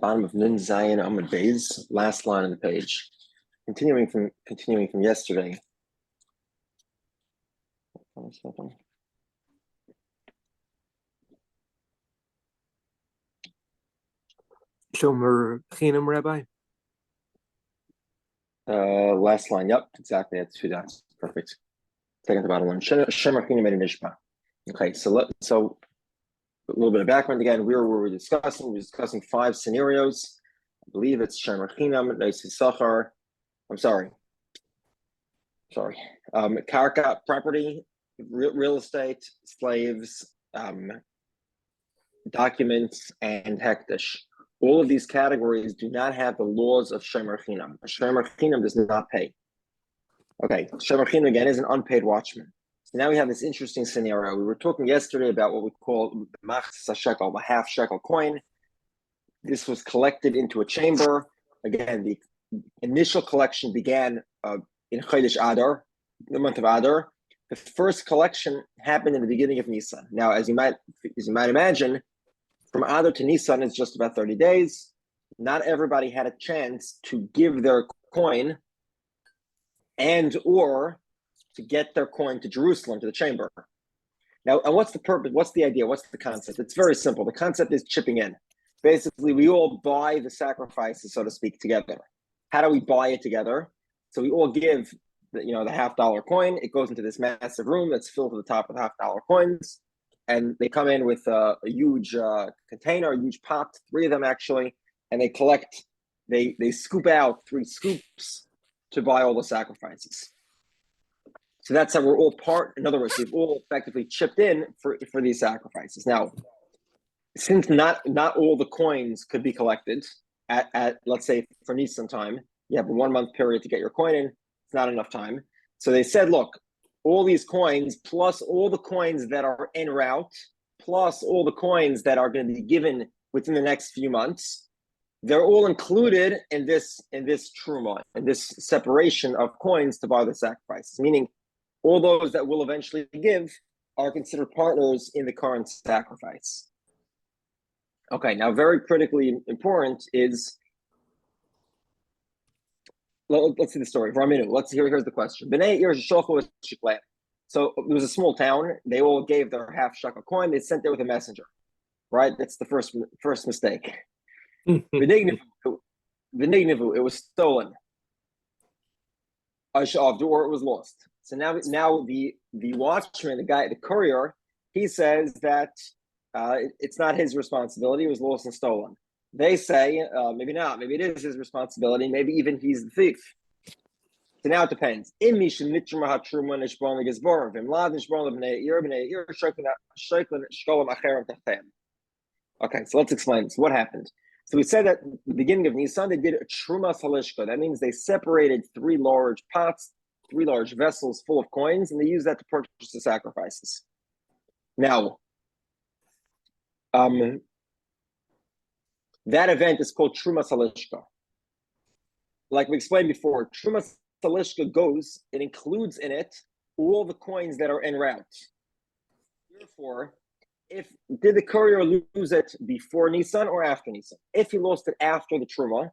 bottom of Nun Zayin Amud Beis, last line on the page. Continuing from yesterday. Shomer Chinam, Rabbi. Last line. Yep, exactly. That's 2 dots. Perfect. Second to bottom one. Shomer Chinam made an ishpa. Okay, so a little bit of background again. We were discussing 5 scenarios. I believe it's Shomer Chinam, Neisi Sachar. I'm sorry. Karka, property, real estate, slaves, documents, and hektish. All of these categories do not have the laws of Shomer Chinam. A Shomer Chinam does not pay. Okay, Shomer Chinam again is an unpaid watchman. So now we have this interesting scenario. We were talking yesterday about what we call machzas shekel, the half shekel coin. This was collected into a chamber. Again, the initial collection began in Chodesh Adar, the month of Adar. The first collection happened in the beginning of Nisan. Now, as you might imagine, from Adar to Nisan is just about 30 days. Not everybody had a chance to give their coin and or to get their coin to Jerusalem, to the chamber. Now, and what's the purpose? What's the idea? What's the concept? It's very simple. The concept is chipping in. Basically, we all buy the sacrifices, so to speak, together. How do we buy it together? So we all give the $50 coin. It goes into this massive room that's filled to the top with $50 coins. And they come in with a huge container, a huge pot, 3 of them actually, and they collect, they scoop out 3 scoops to buy all the sacrifices. So that's how we're all part. In other words, we've all effectively chipped in for these sacrifices. Now, since not all the coins could be collected at let's say for Nisan time, you have a 1 month period to get your coin in. It's not enough time. So they said, look, all these coins plus all the coins that are en route, plus all the coins that are going to be given within the next few months, they're all included in this truma, in this separation of coins to buy the sacrifices. Meaning, all those that will eventually give are considered partners in the current sacrifice. Okay, now very critically important is, let's see the story. Here's the question. So it was a small town. They all gave their half shekel coin. They sent it with a messenger, right? That's the first mistake. It was stolen. Or it was lost. So now the watchman, the courier, he says that it's not his responsibility. It was lost and stolen. They say, maybe not. Maybe it is his responsibility. Maybe even he's the thief. So now it depends. Okay, so let's explain this. What happened? So we said that at the beginning of Nisan, they did a truma salishka. That means they separated 3 large pots, 3 large vessels full of coins, and they used that to purchase the sacrifices. Now, that event is called Truma Salishka. Like we explained before, Truma Salishka it includes in it all the coins that are en route. Therefore, did the courier lose it before Nisan or after Nisan? If he lost it after the Truma,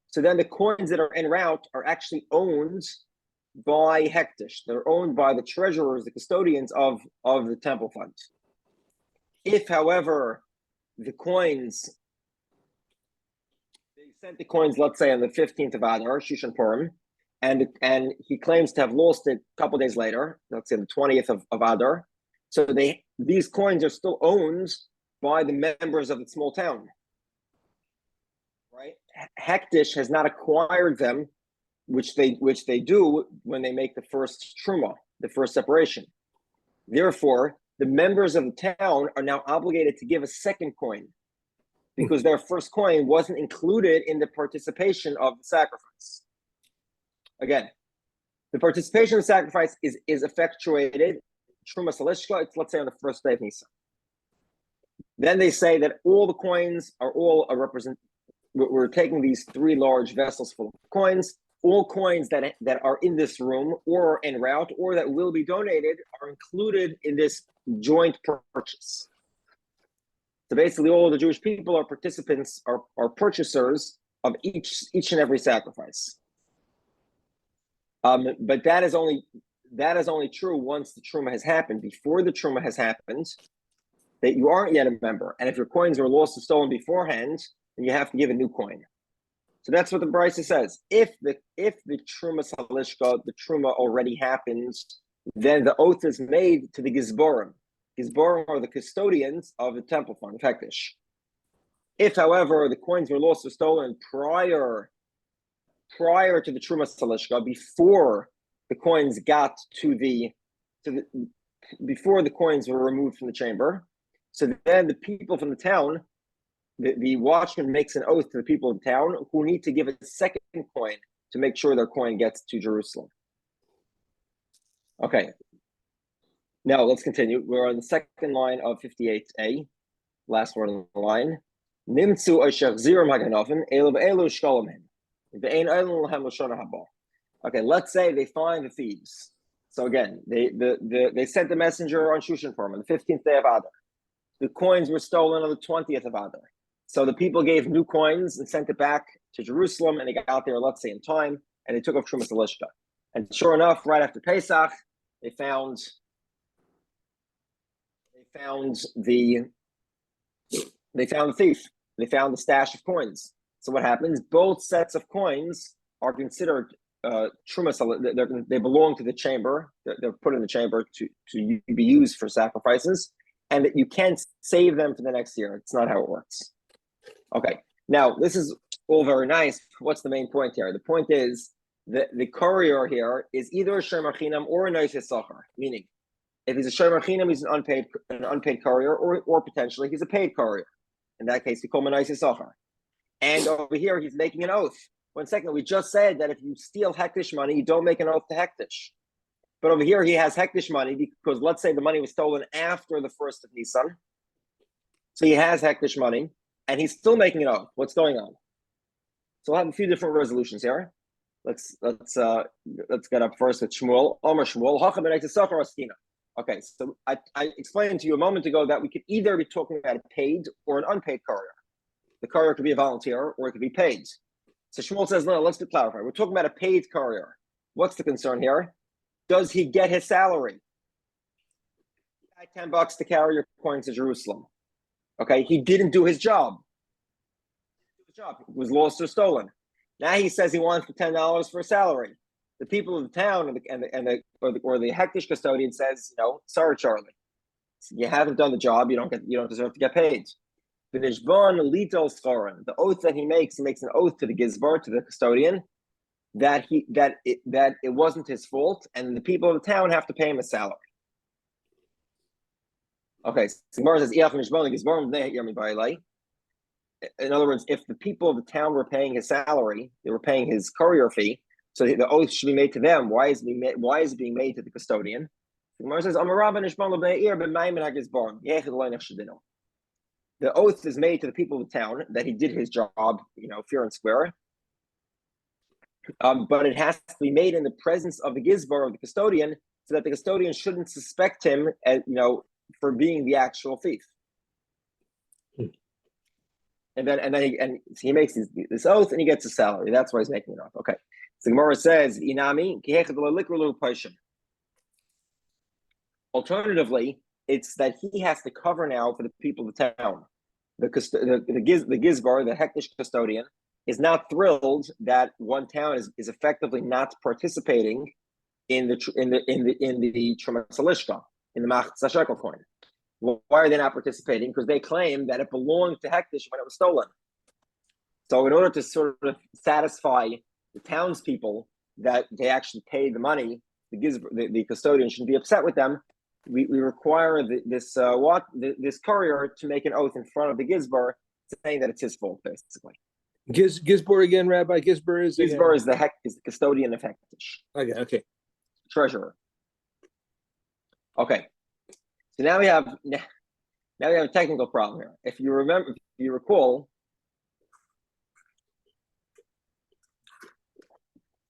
so then the coins that are en route are actually owned by hektish. They're owned by the treasurers, the custodians of the temple fund. If, however, the coins, they sent the coins, let's say on the 15th of Adar, Shushan Purim, and he claims to have lost it a couple days later, let's say the 20th of Adar. So these coins are still owned by the members of the small town, right? Hektish has not acquired them, which they do when they make the first truma, the first separation. Therefore, the members of the town are now obligated to give a second coin because their first coin wasn't included in the participation of the sacrifice. Again, the participation in the sacrifice is effectuated, Truma Salishka, it's let's say on the first day of Nisan. Then they say that all the coins are all we're taking these 3 large vessels full of coins. All coins that are in this room or en route or that will be donated are included in this joint purchase. So basically, all the Jewish people are participants, are purchasers of each and every sacrifice. But that is only true once the truma has happened. Before the truma has happened, that you aren't yet a member, and if your coins were lost or stolen beforehand, then you have to give a new coin. So that's what the Brisa says. If the truma salishka, the truma already happens, then the oath is made to the gizborim. Gizborim are the custodians of the temple fund, hektish. If, however, the coins were lost or stolen prior to the truma salishka, before the coins before the coins were removed from the chamber, so then the people from the town, the watchman makes an oath to the people of the town who need to give a second coin to make sure their coin gets to Jerusalem. Okay. Now let's continue. We're on the second line of 58a, last word on the line. Nimtzu asher zirum haganavim elu be'elu shkolamim. Okay, let's say they find the thieves. So again, they sent the messenger on Shushan Purim on the 15th day of Adar. The coins were stolen on the 20th of Adar. So the people gave new coins and sent it back to Jerusalem, and they got there, let's say, in time, and they took off Trumas Elishka. And sure enough, right after Pesach, they found the thief. They found the stash of coins. So what happens? Both sets of coins are considered trumas. They belong to the chamber. They're put in the chamber to be used for sacrifices, and that you can't save them for the next year. It's not how it works. Okay. Now this is all very nice. What's the main point here? The point is that the courier here is either a shomer chinam or a noisei sachar. Meaning, if he's a shomer chinam, he's an unpaid courier, or potentially he's a paid courier. In that case, we call him a noisei sachar. And over here, he's making an oath. 1 second, we just said that if you steal hektish money, you don't make an oath to hektish. But over here, he has hektish money because let's say the money was stolen after the 1st of Nisan. So he has hektish money, and he's still making an oath. What's going on? So we'll have a few different resolutions here. Let's get up first with Shmuel. Omer Shmuel, Hacha b'nei Tisachar Askina. Okay, so I explained to you a moment ago that we could either be talking about a paid or an unpaid courier. The courier could be a volunteer or it could be paid. So Shmuel says, no, let's be clarified. We're talking about a paid courier. What's the concern here? Does he get his salary? He had $10 to carry your coins to Jerusalem. Okay, he didn't do his job. It was lost or stolen. Now he says he wants the $10 for a salary. The people of the town or the hektish custodian says, sorry, Charlie, you haven't done the job. You don't deserve to get paid. The oath that he makes an oath to the gizbar, to the custodian, that it wasn't his fault, and the people of the town have to pay him a salary. Okay, so Gemara says, in other words, if the people of the town were paying his salary, they were paying his courier fee, so the oath should be made to them. Why is it being made to the custodian? The Gemara says, the oath is made to the people of the town that he did his job, fair and square. But it has to be made in the presence of the gizbar, of the custodian, so that the custodian shouldn't suspect him, for being the actual thief. And then he makes this oath and he gets a salary. That's why he's making it off. Okay. So Gemara says, "Inami alternatively, it's that he has to cover now for the people of the town. The gizbar, the hektish custodian, is not thrilled that one town is effectively not participating in the Trumas Halishka, in the Machzah shekel coin. Why are they not participating? Because they claim that it belonged to hektish when it was stolen. So in order to sort of satisfy the townspeople that they actually paid the money, the custodian shouldn't be upset with them. We require this courier to make an oath in front of the gizbar, saying that it's his fault, basically. Gizbar again, Rabbi. Gizbar is the custodian of hektish. Okay. Treasurer. Okay. So now we have a technical problem here. If you recall,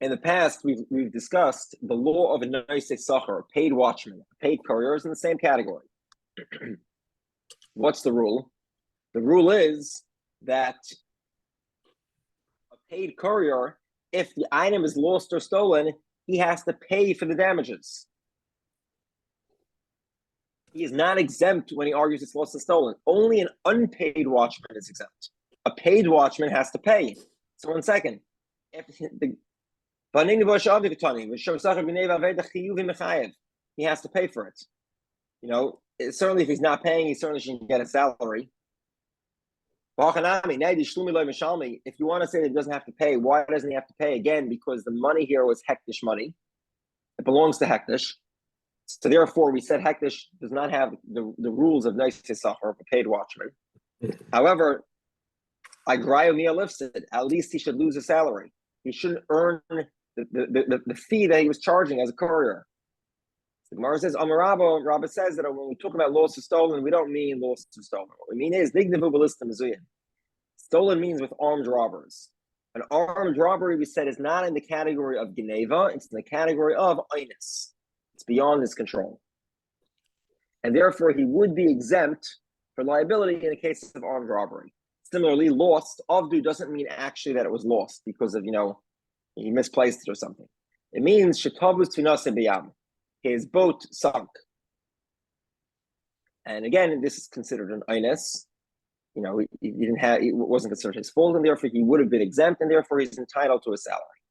in the past we've discussed the law of a noisei sachar, paid watchman, paid courier is in the same category. What's the rule? The rule is that a paid courier, if the item is lost or stolen, he has to pay for the damages. He is not exempt when he argues it's lost or stolen. Only an unpaid watchman is exempt. A paid watchman has to pay. So 1 second. If he has to pay for it. You know, certainly if he's not paying, he certainly shouldn't get a salary. If you want to say that he doesn't have to pay, why doesn't he have to pay? Again, because the money here was hektish money. It belongs to hektish. So therefore, we said hektish does not have the rules of nice sachar of a paid watchman. However, at least he should lose a salary. He shouldn't earn the fee that he was charging as a courier. The Gemara says, Rabbi says that when we talk about lost or stolen, we don't mean lost or stolen. What we mean is stolen means with armed robbers. An armed robbery, we said, is not in the category of Geneva, it's in the category of Einus. It's beyond his control. And therefore, he would be exempt for liability in the case of armed robbery. Similarly, lost, avdu doesn't mean actually that it was lost because of, he misplaced it or something. It means shetavus tunase biyam. His boat sunk. And again, this is considered an Einus. It wasn't considered his fault, and therefore he would have been exempt, and therefore he's entitled to a salary.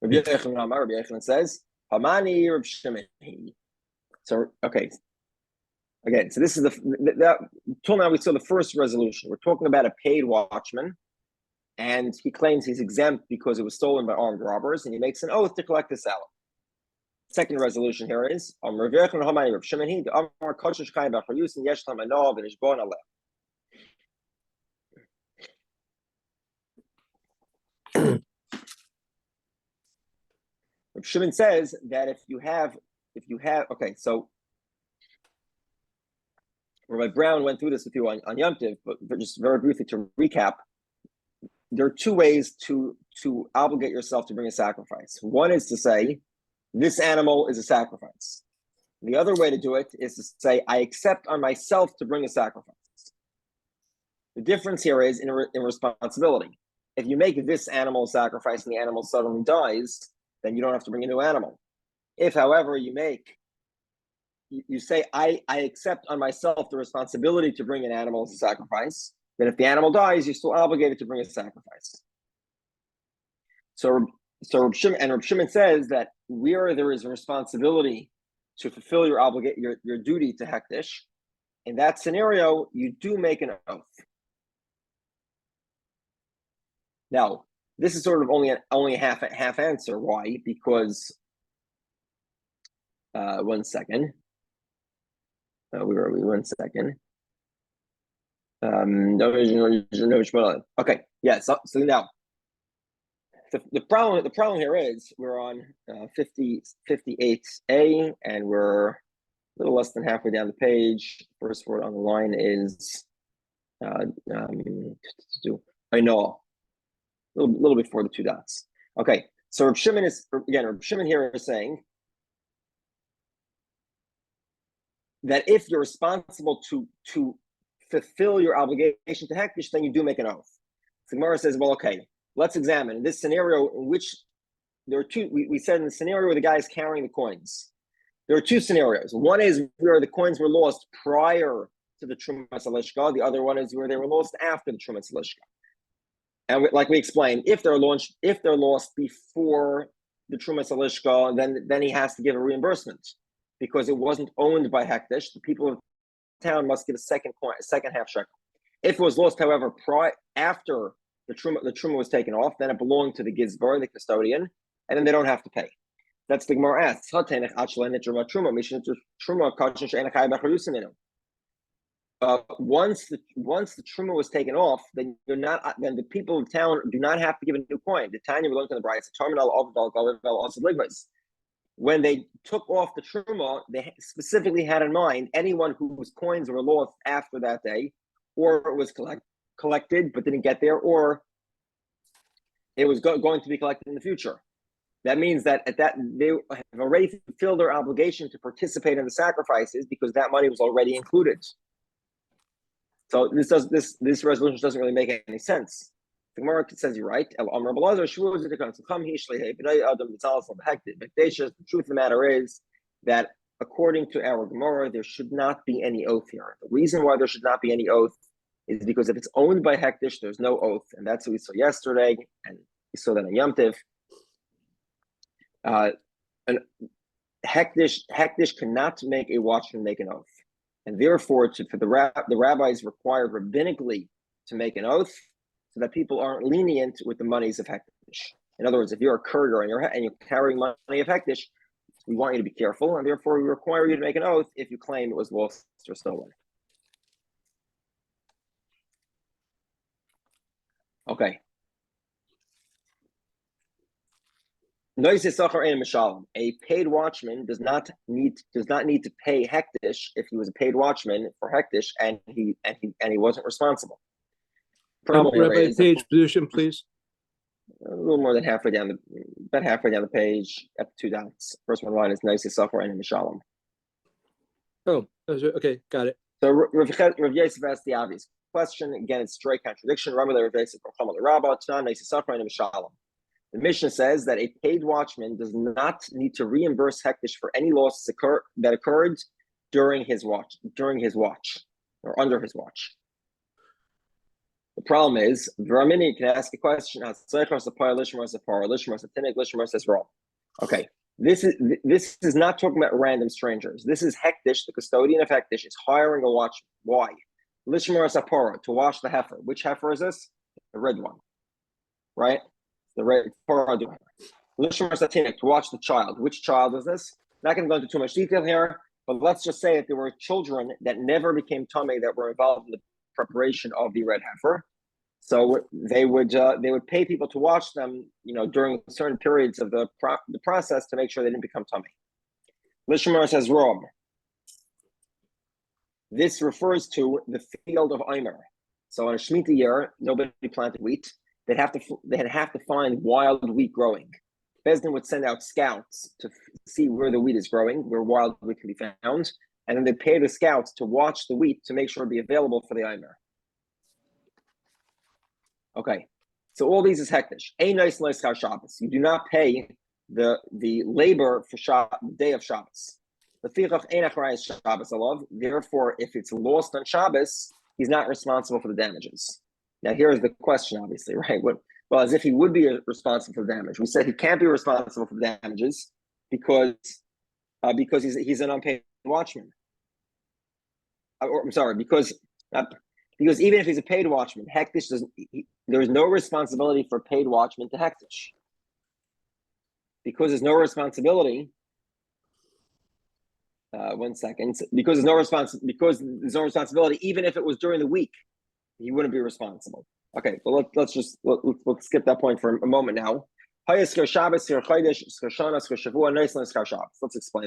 Rabbi Yochanan says, Hamani Reb Shimon. So, okay. Again, so this is till now we saw the first resolution. We're talking about a paid watchman, and he claims he's exempt because it was stolen by armed robbers, and he makes an oath to collect the salary. Second resolution here is Reb Shimon. Reb Shimon says that if you have, okay, so Rabbi Brown went through this with you on Yom Tov, but just very briefly to recap, there are two ways to obligate yourself to bring a sacrifice. One is to say, this animal is a sacrifice. The other way to do it is to say, I accept on myself to bring a sacrifice. The difference here is in responsibility. If you make this animal a sacrifice and the animal suddenly dies, then you don't have to bring a new animal. If, however, you say, I accept on myself the responsibility to bring an animal as a sacrifice, then if the animal dies, you're still obligated to bring a sacrifice. So Reb Shimon says that where there is a responsibility to fulfill your duty to hektish, in that scenario, you do make an oath. Now, this is sort of only a half answer. Why? Because 1 second. Where are we? 1 second. Okay. Yeah. So now, the problem here is we're on 58A, and we're a little less than halfway down the page. First word on the line is I know. A little before the 2 dots. Okay. So Reb Shimon here is saying that if you're responsible to fulfill your obligation to hektish, then you do make an oath. So Gemara says, well, okay, let's examine this scenario in which there are two. We said in the scenario where the guy is carrying the coins, there are 2 scenarios. One is where the coins were lost prior to the Trumas Alishka. The other one is where they were lost after the Trumas Alishka. And like we explained, if they're lost before the Trumas Alishka, then he has to give a reimbursement because it wasn't owned by hektish. The people of the town must give a second half shekel. If it was lost, however, after the truma was taken off, then it belonged to the gizbar, the custodian, and then they don't have to pay. That's the Gemara asks. Once the truma was taken off, then the people of the town do not have to give a new coin. The Tanya belongs to the bride. When they took off the truma, they specifically had in mind anyone whose coins were lost after that day, or it was collected but didn't get there, or it was going to be collected in the future. That means that they have already fulfilled their obligation to participate in the sacrifices because that money was already included. So this resolution doesn't really make any sense. The Gemara says you're right. The truth of the matter is that according to our Gemara, there should not be any oath here. The reason why there should not be any oath is because if it's owned by Hektish, there's no oath, and that's what we saw yesterday, and we saw that in Yom Tiv. And Hektish cannot make a watchman make an oath, and therefore, for the rabbis required rabbinically to make an oath, so that people aren't lenient with the monies of Hektish. In other words, if you're a courier and you're carrying money of Hektish, we want you to be careful, and therefore we require you to make an oath if you claim it was lost or stolen. Okay. A paid watchman does not need to pay Hektish if he was a paid watchman for Hektish and he wasn't responsible. Rabbi, page position, please. A little more than halfway down the page, at 2 dots. First one line is Noisei Socher and Mishalom. Oh, okay, got it. So Rav Yosef asked the obvious question. Again, it's straight contradiction. The Mishnah says that a paid watchman does not need to reimburse Hektish for any losses that occurred during his watch, or under his watch. The problem is, V'ramini can ask a question. Okay, this is not talking about random strangers. This is Hektish, the custodian of Hektish, is hiring a watchman. Why? Lishmar Sapara, to wash the heifer. Which heifer is this? The red one, right? The red Lishmar Satinik, to watch the child. Which child is this? Not going to go into too much detail here, but let's just say that there were children that never became tummy that were involved in the preparation of the red heifer. So they would pay people to watch them, during certain periods of the process to make sure they didn't become tummy. Lishmar says Rom. This refers to the field of Eimer. So in a Shemitah year, nobody planted wheat. They'd have to find wild wheat growing. Bezdin would send out scouts to see where the wheat is growing, where wild wheat can be found, and then they pay the scouts to watch the wheat to make sure it'd be available for the Eimer. Okay, so all these is Hektish. A nice Shabbos. You do not pay the labor for the day of Shabbos. Therefore, if it's lost on Shabbos, he's not responsible for the damages. Now, here's the question, obviously, right? Well, as if he would be responsible for the damage. We said he can't be responsible for the damages because he's an unpaid watchman. Because even if he's a paid watchman, Hektish there's no responsibility for paid watchman to Hektish. Because there's no responsibility. One second. Because there's no responsibility, even if it was during the week, he wouldn't be responsible. Okay, well let's skip that point for a moment now. Let's explain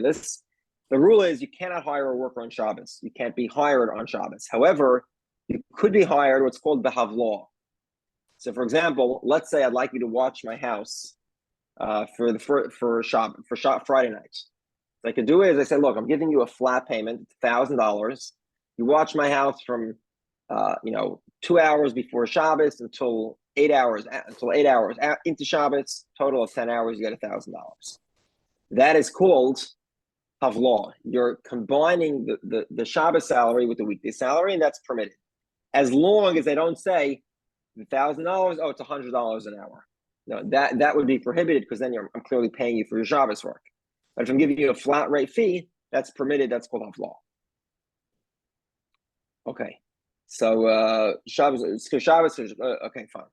this. The rule is you cannot hire a worker on Shabbos. You can't be hired on Shabbos. However, you could be hired what's called behavlaw. So, for example, let's say I'd like you to watch my house for Friday night. What I could do is I say, look, I'm giving you a flat payment, $1,000. You watch my house from 2 hours before Shabbos until 8 hours into Shabbos, total of 10 hours, you get $1,000. That is called havlaw. You're combining the Shabbos salary with the weekday salary, and that's permitted. As long as they don't say $1,000, it's $100 an hour. No, that would be prohibited because then I'm clearly paying you for your Shabbos work. But if I'm giving you a flat rate fee, that's permitted. That's called havlaw. Okay, so Shabbos. Okay, fine.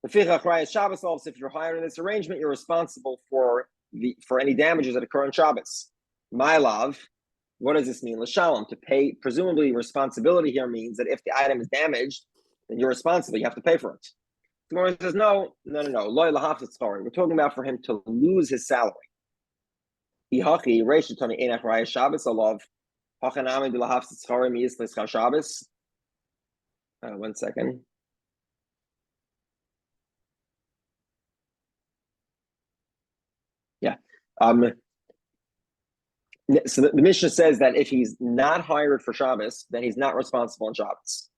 The Shabbos also, if you're hired in this arrangement, you're responsible for any damages that occur on Shabbos. My love, what does this mean? L'shalom, to pay. Presumably, responsibility here means that if the item is damaged, then you're responsible. You have to pay for it. The Gemara says no. We're talking about for him to lose his salary. One second. Yeah. So the Mishnah says that if he's not hired for Shabbos, then he's not responsible on Shabbos.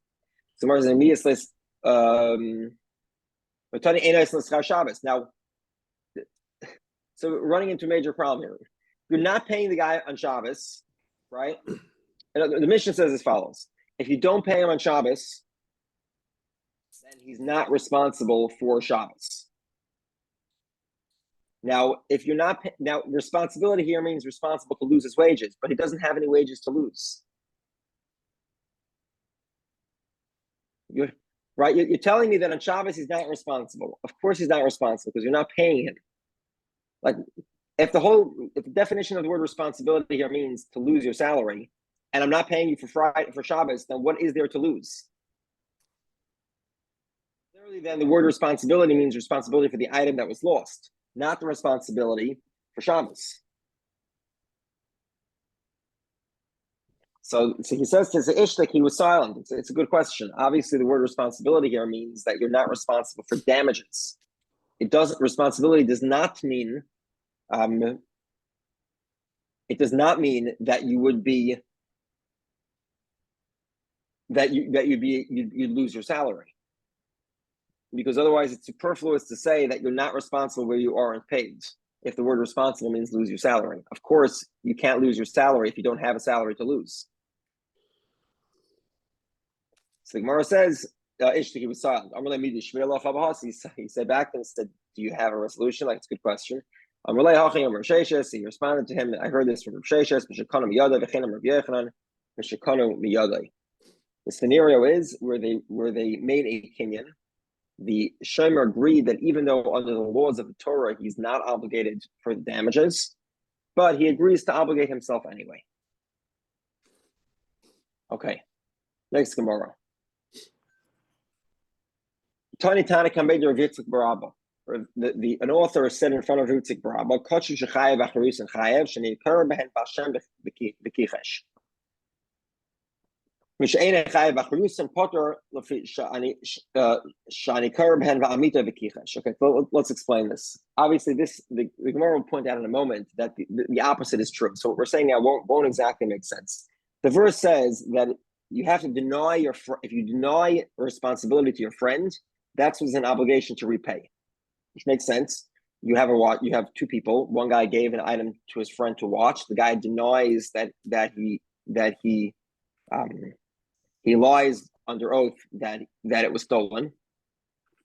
So now, so we're running into a major problem here. You're not paying the guy on Shabbos, right? And the Mishnah says as follows: if you don't pay him on Shabbos, then he's not responsible for Shabbos. Now, if you're not now, responsibility here means responsible to lose his wages, but he doesn't have any wages to lose. You're telling me that on Shabbos he's not responsible. Of course he's not responsible because you're not paying him. Like, if the definition of the word responsibility here means to lose your salary, and I'm not paying you for Shabbos, then what is there to lose? Clearly, then the word responsibility means responsibility for the item that was lost, not the responsibility for Shabbos. So he says to the Ishtik, he was silent. It's a good question. Obviously, the word responsibility here means that you're not responsible for damages. Responsibility does not mean, it does not mean that you would be, you'd lose your salary. Because otherwise it's superfluous to say that you're not responsible where you aren't paid. If the word responsible means lose your salary. Of course, you can't lose your salary if you don't have a salary to lose. So the Gemara says, he was silent. He said back and said, do you have a resolution? Like, it's a good question. He responded to him, I heard this from Rav Sheshes, the scenario is where they made a kinyan. The shomer agreed that even though under the laws of the Torah he's not obligated for the damages, but he agrees to obligate himself anyway. Okay, next Gemara. Tani Tani Kamei Rav Yitzchak Barabba. An author said in front of Yitzchak Barabba, "Kochu shechayev acharus and chayev shenikar behen b'Hashem b'kichesh." Let's explain this. Obviously, the Gemara will point out in a moment that the opposite is true. So what we're saying now won't exactly make sense. The verse says that you have to deny if you deny responsibility to your friend, that's what's an obligation to repay, which makes sense. You have two people. One guy gave an item to his friend to watch. The guy denies that he lies under oath that it was stolen,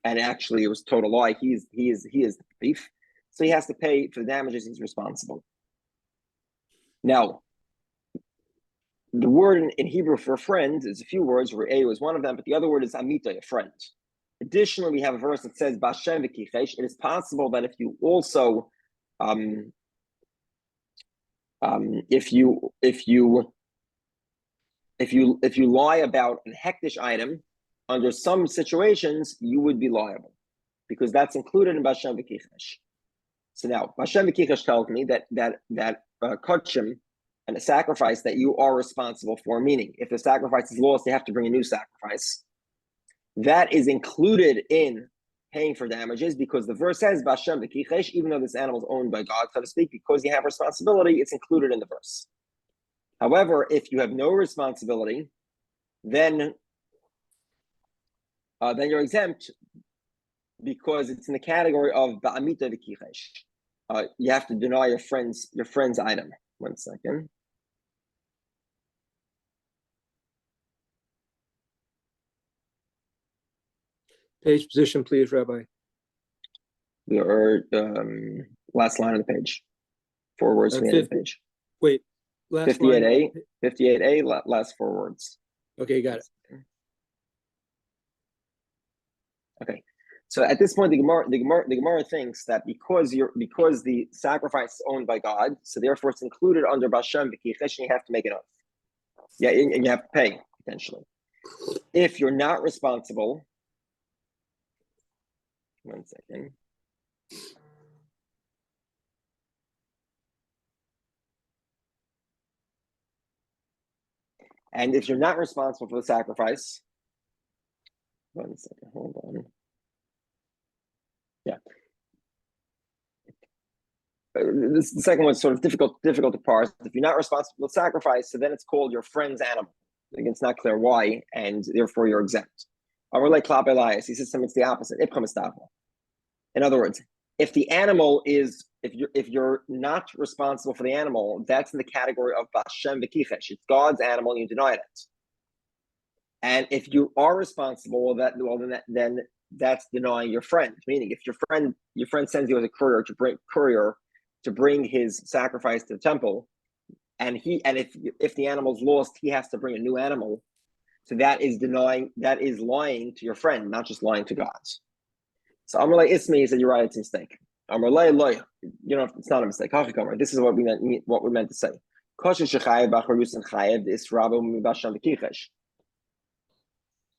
and actually it was total lie. He is the thief, so he has to pay for the damages. He's responsible. Now, the word in Hebrew for a friend is a few words, where A was one of them, but the other word is amita, a friend. Additionally, we have a verse that says Bashem v'kichesh. It is possible that if you also, if you lie about a hektish item, under some situations you would be liable, because that's included in Bashem v'kichesh. So now Bashem v'kichesh tells me that kachim and a sacrifice that you are responsible for, meaning if the sacrifice is lost, you have to bring a new sacrifice. That is included in paying for damages, because the verse says Bashem v'kichesh, even though this animal is owned by God, so to speak, because you have responsibility, it's included in the verse. However, if you have no responsibility, then you're exempt, because it's in the category of ba'amita v'kichesh. You have to deny your friend's item. 1 second. Page position, please, Rabbi. We are last line of the page. 4 words from the end of the page. Wait. Last 58A, 58A, last 4 words. Okay, got it. Okay, so at this point, the Gemara thinks that because the sacrifice is owned by God, so therefore it's included under Bashem v'kichesh, and you have to make it oath. Yeah, and you have to pay potentially. If you're not responsible, 1 second. And if you're not responsible for the sacrifice, 1 second, hold on. Yeah. The second one's sort of difficult to parse. If you're not responsible for the sacrifice, so then it's called your friend's animal. Again, it's not clear why, and therefore you're exempt. He says something it's the opposite. In other words, if the animal is, if you're not responsible for the animal, that's in the category of Bashem V'kichesh. It's God's animal and you denied it. And if you are responsible, then that's denying your friend. Meaning, if your friend sends you as a courier to bring his sacrifice to the temple, and if the animal's lost, he has to bring a new animal. So that is lying to your friend, not just lying to God. So Amrullah Ismi said, you're right, it's a mistake. Amrullah Loy, it's not a mistake. This is what we meant to say.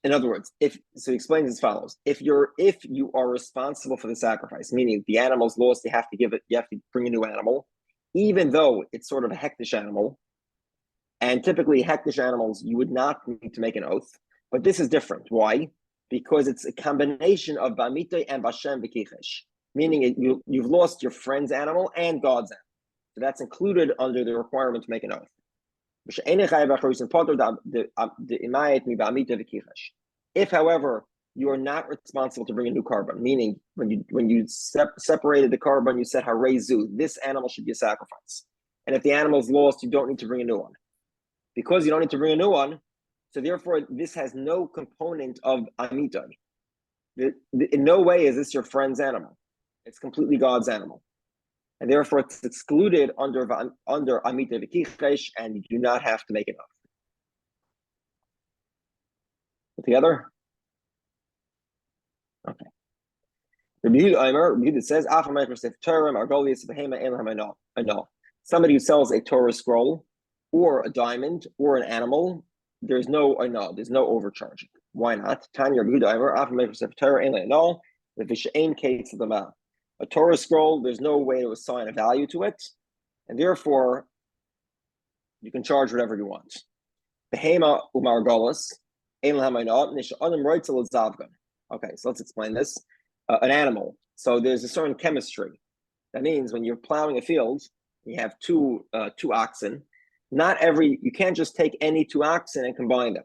In other words, so he explains as follows: if you are responsible for the sacrifice, meaning the animal's lost, you have to bring a new animal, even though it's sort of a hektish animal. And typically, hektish animals, you would not need to make an oath. But this is different. Why? Because it's a combination of bavametzia and bashem v'kichesh, meaning you've lost your friend's animal and God's animal. So that's included under the requirement to make an oath. If, however, you are not responsible to bring a new carbon, meaning when you separated the carbon, you said harezu, this animal should be a sacrifice. And if the animal is lost, you don't need to bring a new one. Because you don't need to bring a new one, so therefore this has no component of amita. In no way is this your friend's animal. It's completely God's animal. And therefore it's excluded under amita v'kichesh, and you do not have to make it up. Together? Okay. Rabbi Yehudah says, somebody who sells a Torah scroll or a diamond or an animal, there's no overcharging. Why not? A Torah scroll, there's no way to assign a value to it, and therefore you can charge whatever you want. Okay, so let's explain this. An animal. So there's a certain chemistry. That means when you're plowing a field, you have two oxen. You can't just take any two oxen and combine them.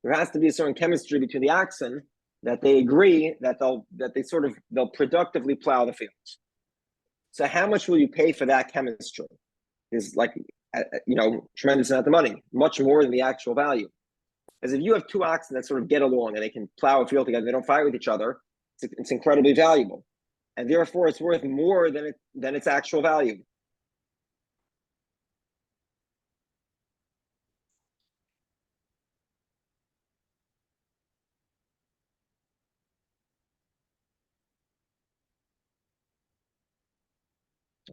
There has to be a certain chemistry between the oxen that they agree that they'll productively plow the fields. So how much will you pay for that chemistry? Is tremendous amount of money, much more than the actual value. As if you have two oxen that sort of get along and they can plow a field together, they don't fight with each other, it's incredibly valuable. And therefore it's worth more than its actual value.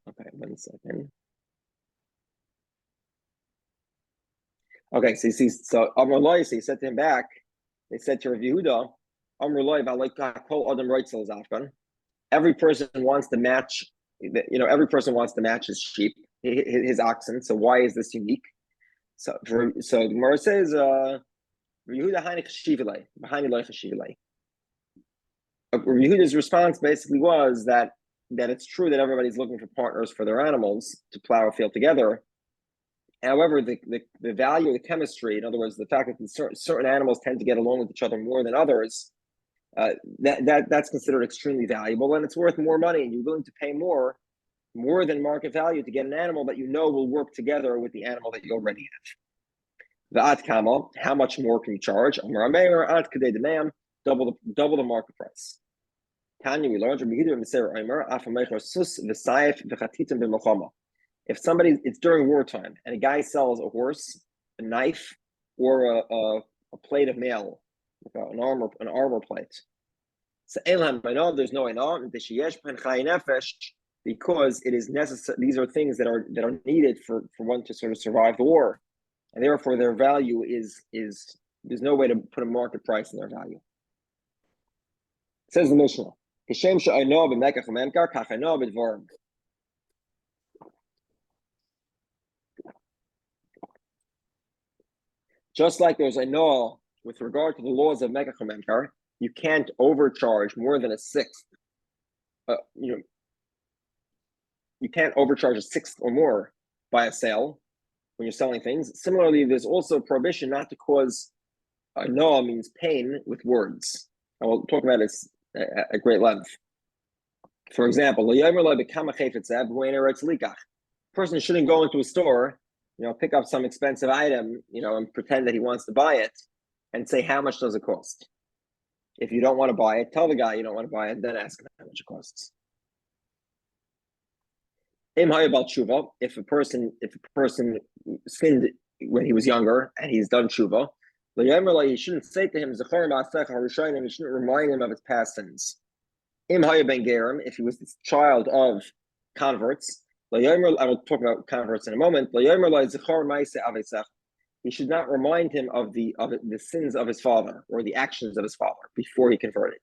Okay, 1 second. Okay, so Amr Loi, he said to him back, they said to Rabbi Yehudah, Amr Loi, every person wants to match, every person wants to match his sheep, his oxen. So why is this unique? So the Gemara says, Rabbi Yehudah's response basically was that it's true that everybody's looking for partners for their animals to plow a field together. However, the value of the chemistry, in other words, the fact that certain animals tend to get along with each other more than others, that's considered extremely valuable, and it's worth more money, and you're willing to pay more than market value to get an animal that will work together with the animal that you already have. The Kamma, how much more can you charge? Double the market price. Tanya, we learned if it's during wartime and a guy sells a horse, a knife, or a plate of mail, an armor plate. So there's no because it is necessary. These are things that are needed for one to sort of survive the war, and therefore their value is there's no way to put a market price in their value. It says the Mishnah. Just like there's a no with regard to the laws of Mekach Memkar, you can't overcharge more than a sixth. You can't overcharge a sixth or more by a sale. when you're selling things. Similarly, there's also a prohibition not to cause no means pain with words. And we'll talk about this at great length. For example, person shouldn't go into a store, pick up some expensive item, and pretend that he wants to buy it and say, how much does it cost? If you don't want to buy it, tell the guy you don't want to buy it, then ask him how much it costs. If a person sinned when he was younger and he's done tshuva, you shouldn't say to him, you shouldn't remind him of his past sins. If he was the child of converts, I will talk about converts in a moment. He should not remind him of the sins of his father or the actions of his father before he converted.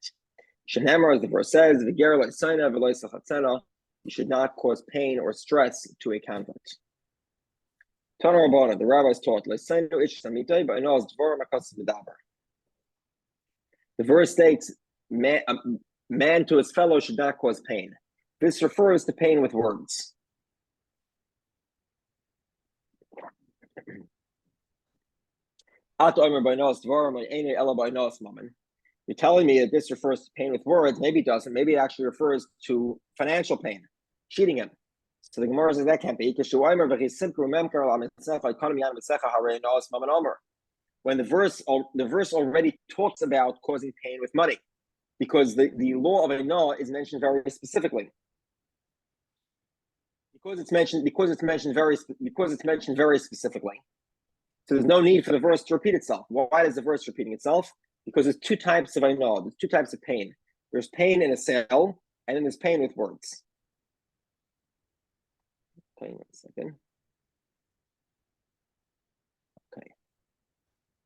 As the verse says, you should not cause pain or stress to a convert. The rabbis taught, the verse states, man to his fellow should not cause pain. This refers to pain with words. You're telling me that this refers to pain with words. Maybe it doesn't. Maybe it actually refers to financial pain, cheating him. So the Gemara says that can't be. When the verse already talks about causing pain with money, because the law of Ainah is mentioned very specifically. Because it's mentioned very specifically. So there's no need for the verse to repeat itself. Why is the verse repeating itself? Because there's two types of Ainah, there's two types of pain. There's pain in a sale, and then there's pain with words. Okay, 1 second.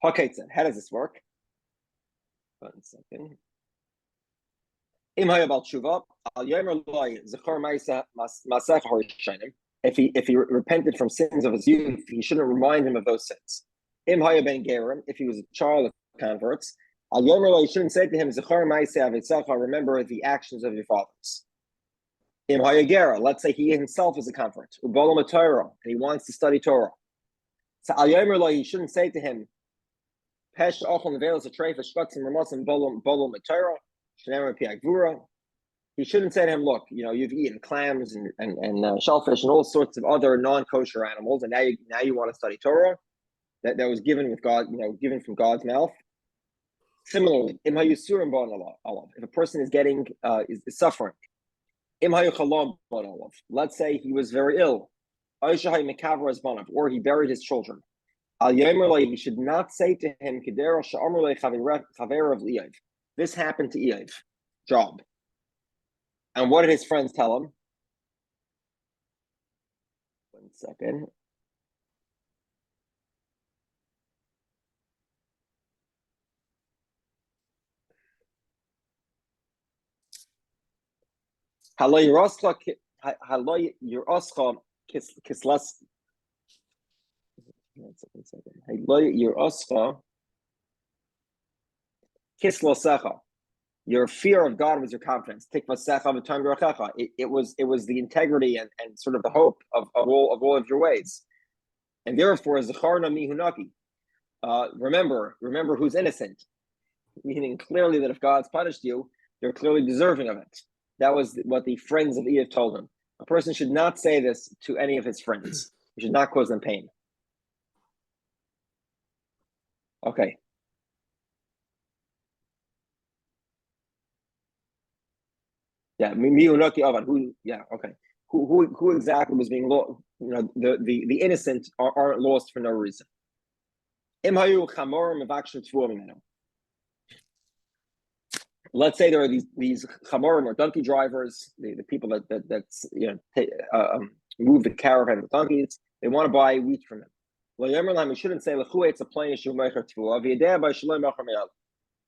Okay, how does this work? 1 second. If he repented from sins of his youth, he shouldn't remind him of those sins. If he was a child of converts, you shouldn't say to him, remember the actions of your fathers. Let's say he himself is a convert, and he wants to study Torah. So you shouldn't say to him, he shouldn't say to him, look, you've eaten clams and shellfish and all sorts of other non-kosher animals, and now you want to study Torah that was given with God, given from God's mouth. Similarly, if a person is getting is suffering, let's say he was very ill, or he buried his children. You should not say to him, this happened to Eiv, Job. And what did his friends tell him? 1 second. Your fear of God was your confidence. It was the integrity and sort of the hope of all of your ways. And therefore, remember who's innocent. Meaning clearly that if God's punished you, you're clearly deserving of it. That was what the friends of Eiv told him. A person should not say this to any of his friends. He should not cause them pain. Okay. Yeah, who? Yeah, okay. Who exactly was being lost? The innocent aren't lost for no reason. Let's say there are these chamorim or donkey drivers, the people that move the caravan with donkeys. They want to buy wheat from him. You shouldn't say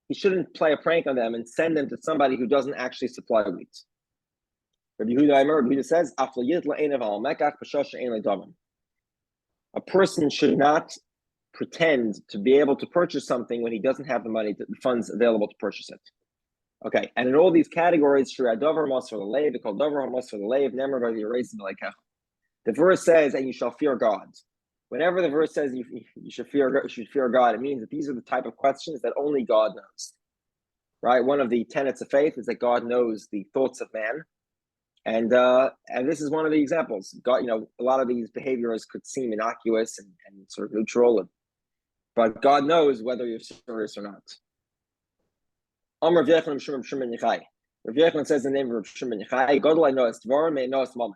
he shouldn't play a prank on them and send them to somebody who doesn't actually supply wheat. Rabbi Yehudah says, a person should not pretend to be able to purchase something when he doesn't have the funds available to purchase it. Okay, and in all these categories, the verse says, and you shall fear God. Whenever the verse says you should fear God, it means that these are the type of questions that only God knows. Right? One of the tenets of faith is that God knows the thoughts of man. And this is one of the examples. God, a lot of these behaviors could seem innocuous and sort of neutral, but God knows whether you're serious or not. Amr Rav Yechon says the name of Rav Shimon Yochai, Godel knows Dvarim may knows money.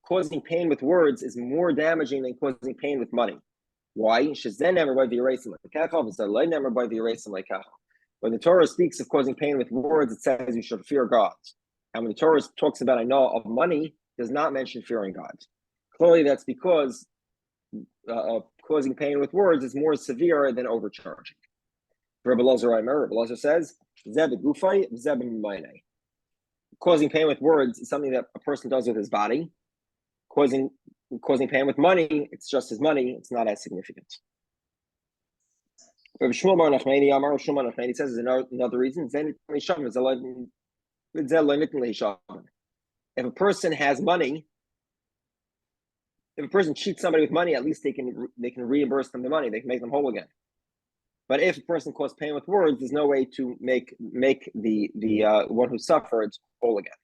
Causing pain with words is more damaging than causing pain with money. Why? When the Torah speaks of causing pain with words, it says you should fear God. And when the Torah talks about I know of money, it does not mention fearing God. Clearly, that's because causing pain with words is more severe than overcharging. Rabbi Lozer says, causing pain with words is something that a person does with his body. Causing pain with money, it's just his money, it's not as significant. Rabbi Shmuel Bar Nachmani says another reason. If a person has money, if a person cheats somebody with money, at least they can reimburse them the money. They can make them whole again. But if a person caused pain with words, there's no way to make the one who suffered whole again.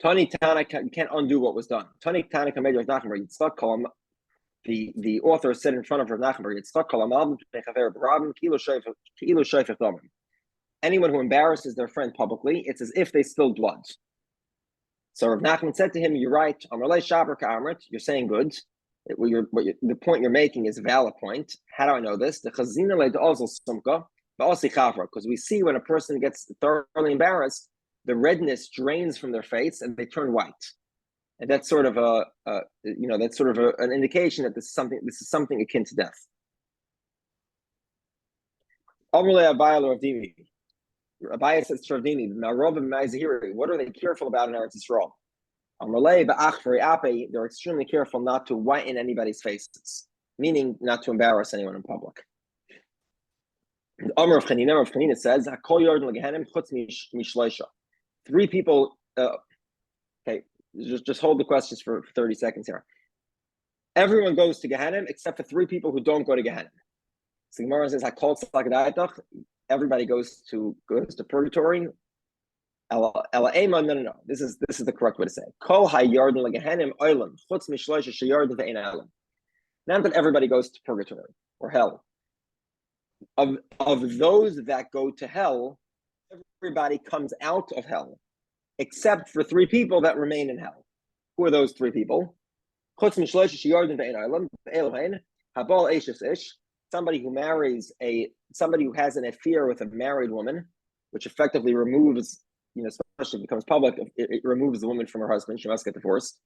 Tani Tana, you can't undo what was done. Tani Tana Kamed Rav Nachman Yitzchak Kolam. The author said in front of Rav Nachman Yitzchak Kolam. Anyone who embarrasses their friend publicly, it's as if they spilled blood. So Rav Nachman said to him, "You're right. You're saying good. The point you're making is a valid point. How do I know this? Because we see when a person gets thoroughly embarrassed, the redness drains from their face and they turn white, and that's sort of an indication that this is something akin to death." Abaye says to Ravdini, what are they careful about in Eretz Yisrael? They're extremely careful not to whiten anybody's faces, meaning not to embarrass anyone in public. Amr of Chanina says, three people. Okay, just hold the questions for 30 seconds here. Everyone goes to Gehenim except for three people who don't go to Gehenim. So Gemara says, everybody goes to purgatory. No. This is the correct way to say it. Not that everybody goes to purgatory or hell. Of those that go to hell, everybody comes out of hell, except for three people that remain in hell. Who are those three people? Somebody who has an affair with a married woman, which effectively removes, especially if it becomes public, it removes the woman from her husband. She must get divorced.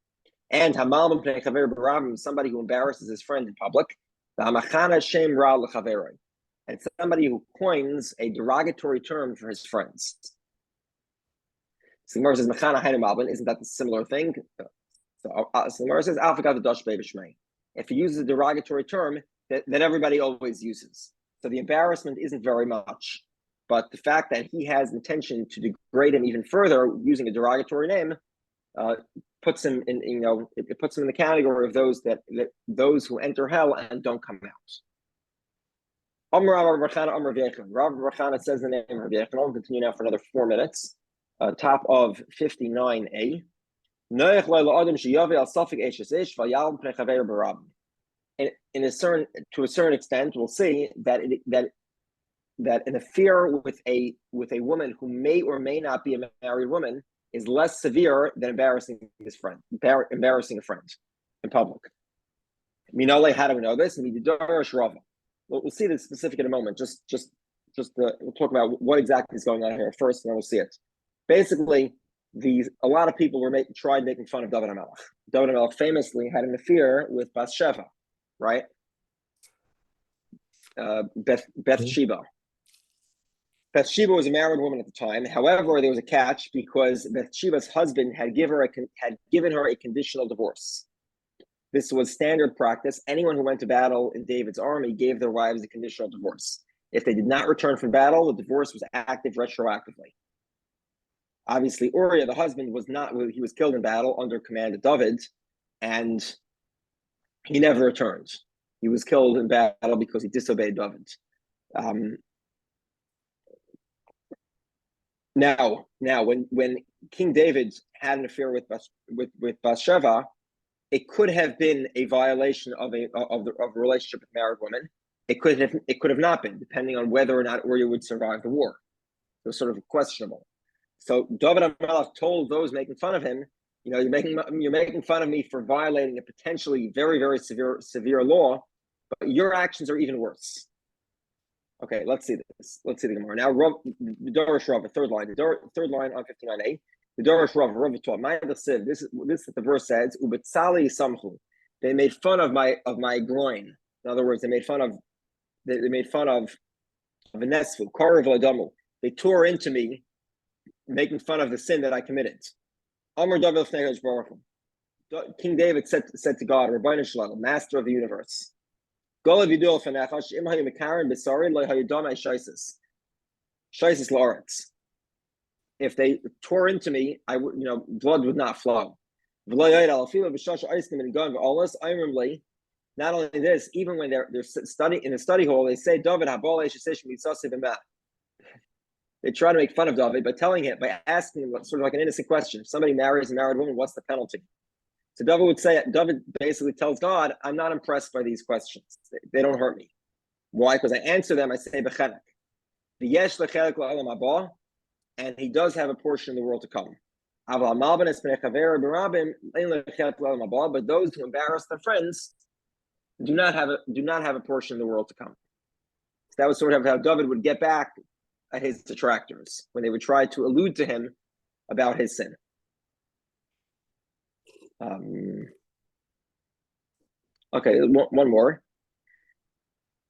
And somebody who embarrasses his friend in public. And somebody who coins a derogatory term for his friends. So Gemara says, isn't that the similar thing? So Gemara says, if he uses a derogatory term that everybody always uses. So the embarrassment isn't very much. But the fact that he has intention to degrade him even further using a derogatory name puts him in, it puts him in the category of those who enter hell and don't come out. Rav Rachana says the name of Rav Yechon. I'll continue now for another 4 minutes. Top of 59a. To a certain extent, we'll see that an affair with a woman who may or may not be a married woman is less severe than embarrassing a friend in public. Minole, how do we know this? We'll see this specific in a moment. We'll talk about what exactly is going on here first, and then we'll see it. Basically, a lot of people tried making fun of David HaMelech. David HaMelech famously had an affair with Bathsheba, right? Bathsheba. Bathsheba was a married woman at the time. However, there was a catch because Bathsheba's husband had given her a conditional divorce. This was standard practice. Anyone who went to battle in David's army gave their wives a conditional divorce. If they did not return from battle, the divorce was active retroactively. Obviously, Uriah, the husband, was not. He was killed in battle under command of David, and He never returned. He was killed in battle because he disobeyed David. Now, when King David had an affair with Bathsheba, it could have been a violation of a relationship with a married woman. It could have not been, depending on whether or not Uriah would survive the war. It was sort of questionable. So David HaMelech told those making fun of him, you're making fun of me for violating a potentially very, very severe law, but your actions are even worse. Okay, let's see this. Let's see the Gemara. Now, the Dorish Rav, the third line on 59a. The Dorish Rav, this is what the verse says, Ubetzali Samchu. They made fun of my groin. In other words, they made fun of Venesfu, Karav Ladamu. They tore into me, making fun of the sin that I committed. Amr David King David said to God, Rabbeinu Shalom, Master of the universe, if they tore into me, blood would not flow. Not only this, even when they're studying in the study hall, they say David. They try to make fun of David by asking him sort of like an innocent question. If somebody marries a married woman, what's the penalty? So David basically tells God, I'm not impressed by these questions. They don't hurt me. Why? Because I answer them, I say, Bechenek. And he does have a portion in the world to come. But those who embarrass their friends do not have a portion in the world to come. So that was sort of how David would get back at his detractors when they would try to allude to him about his sin. Okay, one more.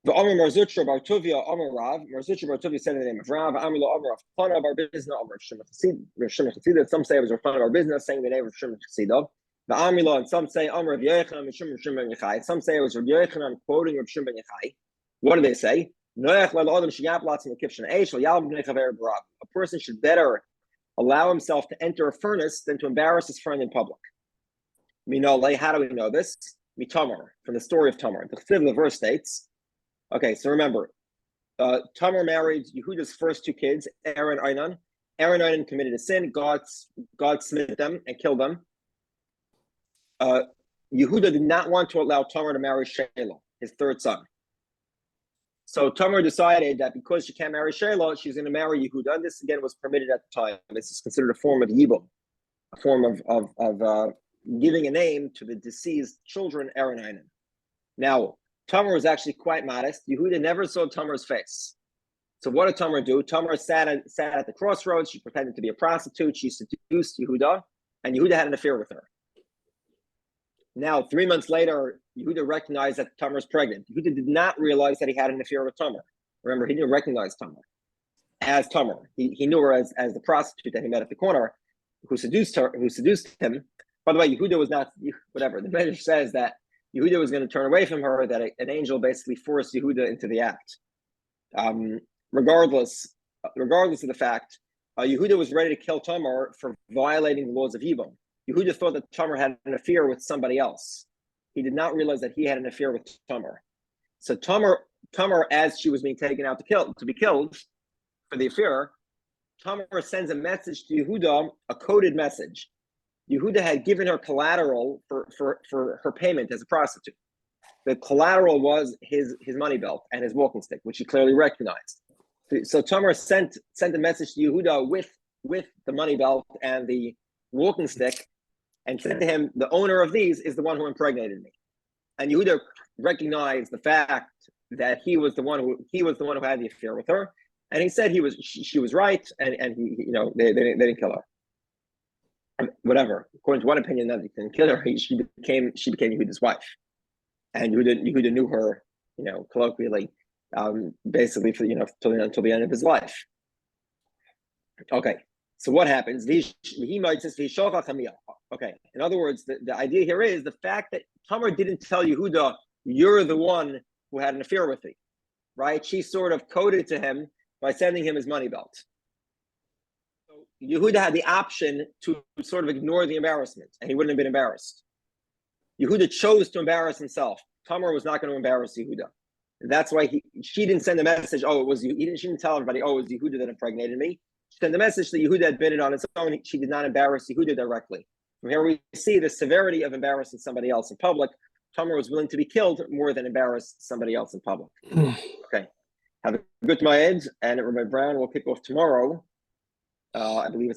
The Amr Marzutra Bar Tuvia Amr Rav. Marzutra Bar Tuvia said in the name of Rav. Amr Lo Amr of Fana Bar Business Amr of Shimon Chasida. Some say it was Fana Bar Business, saying the name of Shimon Chasida. The Amr Lo, and some say Amr of Yochanan and Shimon Yechai. Some say it was Rabbi Yochanan quoting of Shimon Yechai. What do they say? A person should better allow himself to enter a furnace than to embarrass his friend in public. How do we know this? Tamar, from the story of Tamar. The verse states, okay, so remember, Tamar married Yehuda's first two kids, Aaron and Einan. Aaron and Einan committed a sin. God smote them and killed them. Yehudah did not want to allow Tamar to marry Shelah, his third son. So Tamar decided that because she can't marry Shelah, she's going to marry Yehudah. And this again was permitted at the time. This is considered a form of yibum, a form of giving a name to the deceased children, Aaron and Einan. Now, Tamar was actually quite modest. Yehudah never saw Tamar's face. So what did Tamar do? Tamar sat at the crossroads. She pretended to be a prostitute. She seduced Yehudah, and Yehudah had an affair with her. Now, 3 months later, Yehudah recognized that Tamar was pregnant. Yehudah did not realize that he had an affair with Tamar. Remember, he didn't recognize Tamar as Tamar. He knew her as the prostitute that he met at the corner, who seduced him. By the way, Yehudah was not, whatever. The Medrash says that Yehudah was going to turn away from her, that an angel basically forced Yehudah into the act. Regardless of the fact, Yehudah was ready to kill Tamar for violating the laws of Yibum. Yehudah thought that Tamar had an affair with somebody else. He did not realize that he had an affair with Tamar. So Tamar, as she was being taken out to be killed for the affair, Tamar sends a message to Yehudah, a coded message. Yehudah had given her collateral for her payment as a prostitute. The collateral was his money belt and his walking stick, which he clearly recognized. So Tamar sent a message to Yehudah with the money belt and the walking stick, and said to him, "The owner of these is the one who impregnated me." And Yehudah recognized the fact that he was the one who had the affair with her, and he said she was right, and he they didn't kill her. Whatever. According to one opinion, that they didn't kill her, she became Yehuda's wife, and Yehudah knew her, colloquially, basically for until the end of his life. Okay. So what happens? Okay. In other words, the idea here is the fact that Tamar didn't tell Yehudah, "You're the one who had an affair with me," right? She sort of coded to him by sending him his money belt. So Yehudah had the option to sort of ignore the embarrassment, and he wouldn't have been embarrassed. Yehudah chose to embarrass himself. Tamar was not going to embarrass Yehudah. That's why she didn't send a message, oh, it was you. She didn't tell everybody, oh, it was Yehudah that impregnated me. She sent the message that Yehudah admitted on his own. She did not embarrass Yehudah directly. From here we see the severity of embarrassing somebody else in public. Tamar was willing to be killed more than embarrass somebody else in public. Okay. Have a good Ma'ed, and Rabbi Brown will kick off tomorrow. I believe it's